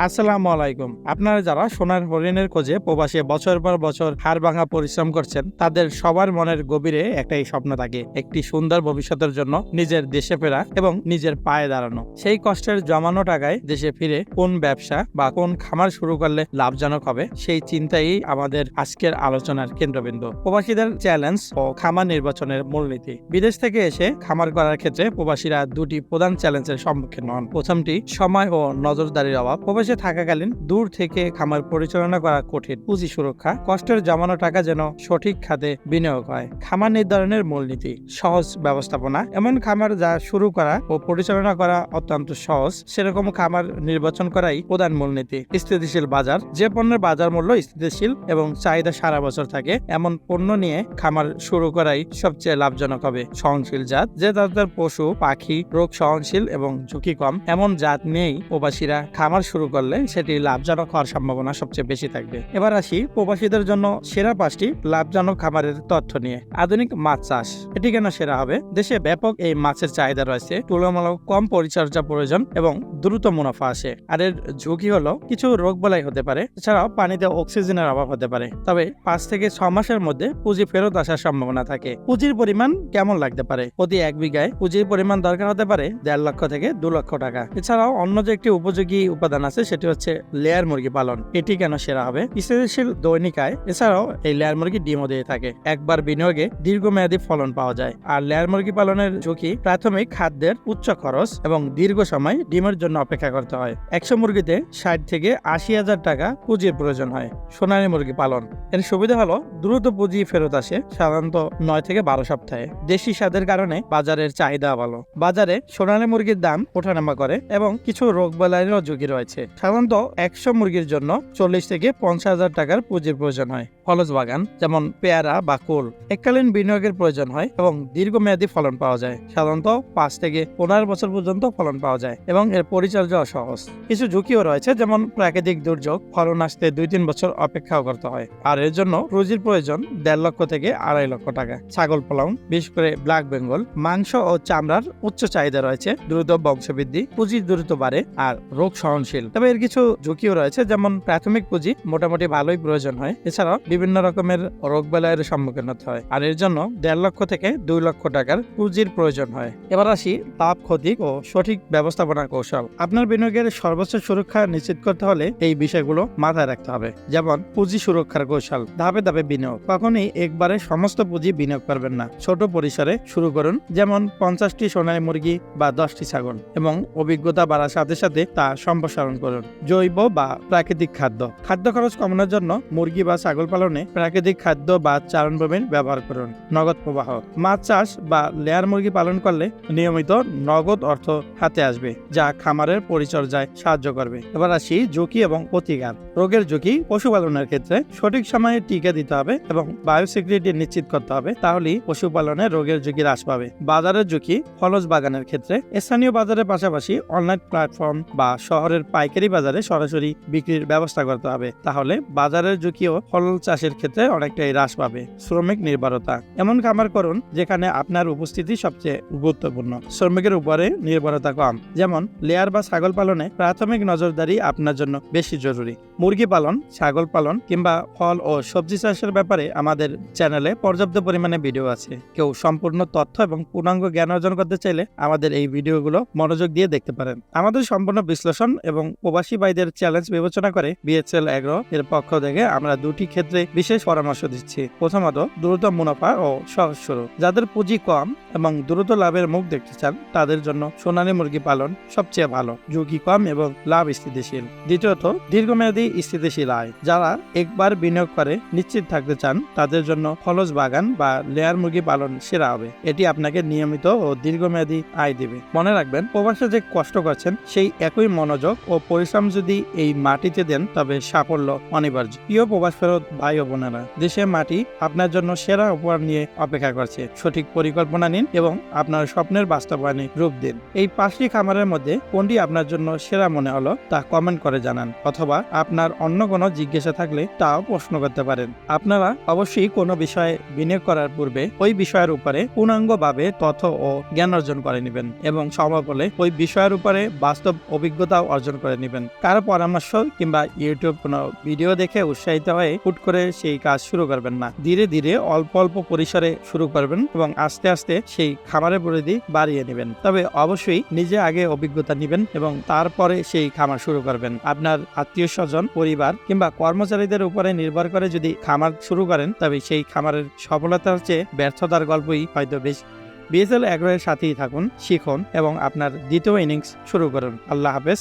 আসসালামু আলাইকুম। আপনারা যারা সোনার হরিণের খোঁজে প্রবাসে বছর পর বছর হাড়ভাঙা পরিশ্রম করছেন, তাদের সবার মনের গভীরে একটাই স্বপ্ন থাকে, একটি সুন্দর ভবিষ্যতের জন্য নিজের দেশে ফেরা এবং নিজের পায়ে দাঁড়ানো। সেই কষ্টের জমানো টাকায় দেশে ফিরে কোন ব্যবসা বা কোন খামার শুরু করলে লাভজনক হবে, সেই চিন্তাই আমাদের আজকের আলোচনার কেন্দ্রবিন্দু। প্রবাসীদের চ্যালেঞ্জ ও খামার নির্বাচনের মূলনীতি। বিদেশ থেকে এসে খামার করার ক্ষেত্রে প্রবাসীরা দুটি প্রধান চ্যালেঞ্জের সম্মুখীন হন। প্রথমটি সময় ও নজরদারির অভাব। প্রবাসে থাকাকালীন দূর থেকে খামার পরিচালনা করা কঠিন। পুঁজি সুরক্ষা, কষ্টের জমানো টাকা যেন সঠিক খাতে বিনিয়োগ হয়। খামার নির্ধারণের মূলনীতি, সহজ ব্যবস্থাপনা। এমন খামার যা শুরু করা ও পরিচালনা করা অত্যন্ত সহজ, সেরকম খামার নির্বাচন করাই প্রধান মূলনীতি। স্থিতিশীল বাজার, যে পণ্যের বাজার মূল্য স্থিতিশীল এবং চাহিদা সারা বছর থাকে, এমন পণ্য নিয়ে খামার শুরু করাই সবচেয়ে লাভজনক হবে। সহনশীল জাত, যে জাতের পশু পাখি রোগ সহনশীল এবং ঝুঁকি কম, এমন জাত নিয়েই প্রবাসীরা খামার শুরু করলে সেটি লাভজনক হওয়ার সম্ভাবনা সবচেয়ে বেশি থাকবে। এবার আসি প্রবাসীদের জন্য সেরা 5টি লাভজনক খামারের তথ্য নিয়ে। আধুনিক মাছ চাষ, এটি কেন সেরা হবে? দেশে ব্যাপক এই মাছের চাহিদা রয়েছে, তুলনামূলক কম পরিচর্যা প্রয়োজন এবং দ্রুত মুনাফা আসে। আর এর ঝুঁকি হলো কিছু রোগ বালাই হতে পারে, এছাড়াও পানিতে অক্সিজেনের অভাব হতে পারে। তবে 5 থেকে 6 মাসের মধ্যে পুঁজি ফেরত আসার সম্ভাবনা থাকে। পুঁজির পরিমাণ কেমন লাগতে পারে? প্রতি 1 বিঘায় পুঁজির পরিমাণ দরকার হতে পারে 1.5 লক্ষ থেকে 2 লক্ষ টাকা। এছাড়াও অন্য যে একটি উপযোগী উপাদান আছে, সেটি হচ্ছে লেয়ার মুরগি পালন। এটি কেন সেরা হবে? স্থিতিশীল দৈনিক আয়, এছাড়াও এই লেয়ার মুরগি ডিমও দিয়ে থাকে। একবার বিনিয়োগে দীর্ঘমেয়াদী ফলন পাওয়া যায়। আর লেয়ার মুরগি পালনের ঝুঁকি, প্রাথমিক খাদ্যের উচ্চ খরচ এবং দীর্ঘ সময় ডিমের জন্য অপেক্ষা করতে হয়। 100 মুরগিতে 60 থেকে 80,000 টাকা পুঁজির প্রয়োজন হয়। সোনালী মুরগি পালন, এর সুবিধা হলো দ্রুত পুঁজি ফেরত আসে, সাধারণত 9 থেকে 12 সপ্তাহে। দেশি স্বাদের কারণে বাজারের চাহিদা ভালো। বাজারে সোনালী মুরগির দাম ওঠানামা করে এবং কিছু রোগ বালাইয়েরও ঝুঁকি রয়েছে। সাধারণত 100 মুরগির জন্য 40 থেকে 50,000 টাকার পুঁজির প্রয়োজন হয়। ফলজ বাগান, যেমন পেয়ারা বা কুল, এককালীন বিনিয়োগের প্রয়োজন হয় এবং দীর্ঘমেয়াদী ফলন পাওয়া যায়। সাধারণত 5 থেকে 15 বছর পর্যন্ত ফলন পাওয়া যায় এবং এর পরিচর্যা সহজ। কিছু ঝুঁকিও রয়েছে, যেমন প্রাকৃতিক দুর্যোগ, ফলন আসতে 2-3 বছর অপেক্ষাও করতে হয়। আর এর জন্য পুঁজির প্রয়োজন 1.5 লক্ষ থেকে 2.5 লক্ষ টাকা। ছাগল পালন, বিশেষ করে ব্ল্যাক বেঙ্গল, মাংস ও চামড়ার উচ্চ চাহিদা রয়েছে, দ্রুত বংশবৃদ্ধি, পুঁজি দ্রুত বাড়ে আর রোগ সহনশীল। তবে এর কিছু ঝুঁকিও রয়েছে, যেমন প্রাথমিক পুঁজি মোটামুটি ভালোই প্রয়োজন হয়, এছাড়াও বিভিন্ন রকমের রোগ বালাইয়ের সম্মুখীন হতে হয়। আর এর জন্য 1.5 লক্ষ থেকে 2 লক্ষ টাকার পুঁজির প্রয়োজন হয়। এবার আসি লাভ ক্ষতি ও সঠিক ব্যবস্থাপনা কৌশল। আপনার বিনিয়োগের সর্বোচ্চ সুরক্ষা নিশ্চিত করতে হলে এই বিষয়গুলো মাথায় রাখতে হবে। যেমন পুঁজি সুরক্ষার কৌশল, ধাপে ধাপে বিনিয়োগ। কখনই একবারে সমস্ত পুঁজি বিনিয়োগ করবেন না, ছোট পরিসরে শুরু করুন, যেমন 50টি সোনালী মুরগি বা 10টি ছাগল, এবং অভিজ্ঞতা বাড়ার সাথে সাথে তা সম্প্রসারণ করুন। জৈব বা প্রাকৃতিক খাদ্য, খাদ্য খরচ কমানোর জন্য মুরগি বা ছাগল পালনে প্রাকৃতিক খাদ্য বা চারণভূমির ব্যবহার করুন। নগদ প্রবাহ, মাছ চাষ বা লেয়ার মুরগি পালন করলে নিয়মিত নগদ অর্থ হাতে আসবে, যা খামারের পরিচর্যায় সাহায্য করবে। এবার আসি ঝুঁকি এবং প্রতিকার। রোগের ঝুঁকি, পশুপালনের ক্ষেত্রে সঠিক সময়ে টিকা দিতে হবে এবং বায়োসিকিউরিটি নিশ্চিত করতে হবে, তাহলেই পশুপালনে রোগের ঝুঁকি হ্রাস পাবে। বাজারের ঝুঁকি, ফলজ বাগানের ক্ষেত্রে স্থানীয় বাজারের পাশাপাশি অনলাইন প্ল্যাটফর্ম বা শহরের পাইকারি বাজারে সরাসরি বিক্রির ব্যবস্থা করতে হবে, তাহলে বাজারের ঝুঁকিও ফল চাষের ক্ষেত্রে অনেকটাই হ্রাস পাবে। শ্রমিক নির্ভরতা, এমন খামার করুন যেখানে আপনার উপস্থিতি সবচেয়ে গুরুত্বপূর্ণ, শ্রমিকের উপরে নির্ভরতা কম। যেমন লেয়ার বা ছাগল পালনে প্রাথমিক নজরদারি আপনার জন্য বেশি জরুরি। মুরগি পালন, ছাগল পালন কিংবা ফল ও সবজি চাষের ব্যাপারে আমাদের চ্যানেলে পর্যাপ্ত পরিমাণে ভিডিও আছে। কেউ সম্পূর্ণ তথ্য এবং পূর্ণাঙ্গ জ্ঞান অর্জন করতে চাইলে আমাদের এই ভিডিওগুলো মনোযোগ দিয়ে দেখতে পারেন। আমাদের সম্পূর্ণ বিশ্লেষণ এবং প্রবাসী ভাইদের চ্যালেঞ্জ বিবেচনা করে বিএচএল এগ্রো এর পক্ষ থেকে আমরা দুটি ক্ষেত্রে বিশেষ পরামর্শ দিচ্ছি। প্রথমত, দ্রুত মুনাফা ও সহজ শুরু। যাদের পুঁজি কম এবং দ্রুত লাভের মুখ দেখতে চান, তাদের জন্য সোনালী মুরগি পালন সবচেয়ে ভালো, ঝুঁকি কম এবং লাভ স্থিতিশীল। দ্বিতীয়ত, দীর্ঘমেয়াদী স্থিতিশীল আয়। যারা একবার বিনিয়োগ করে নিশ্চিত থাকতে চান, তাদের জন্য ফলজ বাগান বা লেয়ার মুরগি পালন সেরা হবে। এটি আপনাকে নিয়মিত ও দীর্ঘমেয়াদী আয় দিবে। মনে রাখবেন, প্রবাসে যে কষ্ট করছেন, সেই একই মনোযোগ ও পরিশ্রম যদি এই মাটিতে দেন, তবে সাফল্য অনিবার্য। প্রিয় প্রবাস ফেরত ভাই ভাই ও বোনেরা, দেশের মাটি আপনার জন্য সেরা উপহার নিয়ে অপেক্ষা করছে। সঠিক পরিকল্পনা নিন এবং আপনার স্বপ্নের বাস্তবায়নে রূপ দিন। এই 5টি খামারের মধ্যে কোনটি আপনার জন্য সেরা মনে হলো তা কমেন্ট করে জানান, অথবা আপনার অন্য কোনো জিজ্ঞাসা থাকলে তাও প্রশ্ন করতে পারেন। আপনারা অবশ্যই কোনো বিষয়ে বিনিয়োগ করার পূর্বে ওই বিষয়ের উপরে পূর্ণাঙ্গভাবে তথ্য ও জ্ঞান অর্জন করে নেবেন এবং সম্ভব হলে ওই বিষয়ের উপরে বাস্তব অভিজ্ঞতাও অর্জন করে নেবেন। কারো পরামর্শ কিংবা ইউটিউব কোনো ভিডিও দেখে উৎসাহিত হয়ে হুট করে সেই কাজ শুরু করবেন না। ধীরে ধীরে অল্প অল্প পরিসরে শুরু করবেন এবং আস্তে আস্তে সেই খামারের পরিধি বাড়িয়ে নেবেন। তবে অবশ্যই নিজে আগে অভিজ্ঞতা নেবেন এবং তারপরে সেই খামার শুরু করবেন। আপনার আত্মীয় স্বজন, পরিবার কিংবা কর্মচারীদের উপরে নির্ভর করে যদি খামার শুরু করেন, তবে সেই খামারের সফলতার চেয়ে ব্যর্থতার গল্পই হয়তো বেশি। বিএসএল এগ্রোর সাথেই থাকুন, শিখুন এবং আপনার দ্বিতীয় ইনিংস শুরু করুন। আল্লাহ হাফেজ।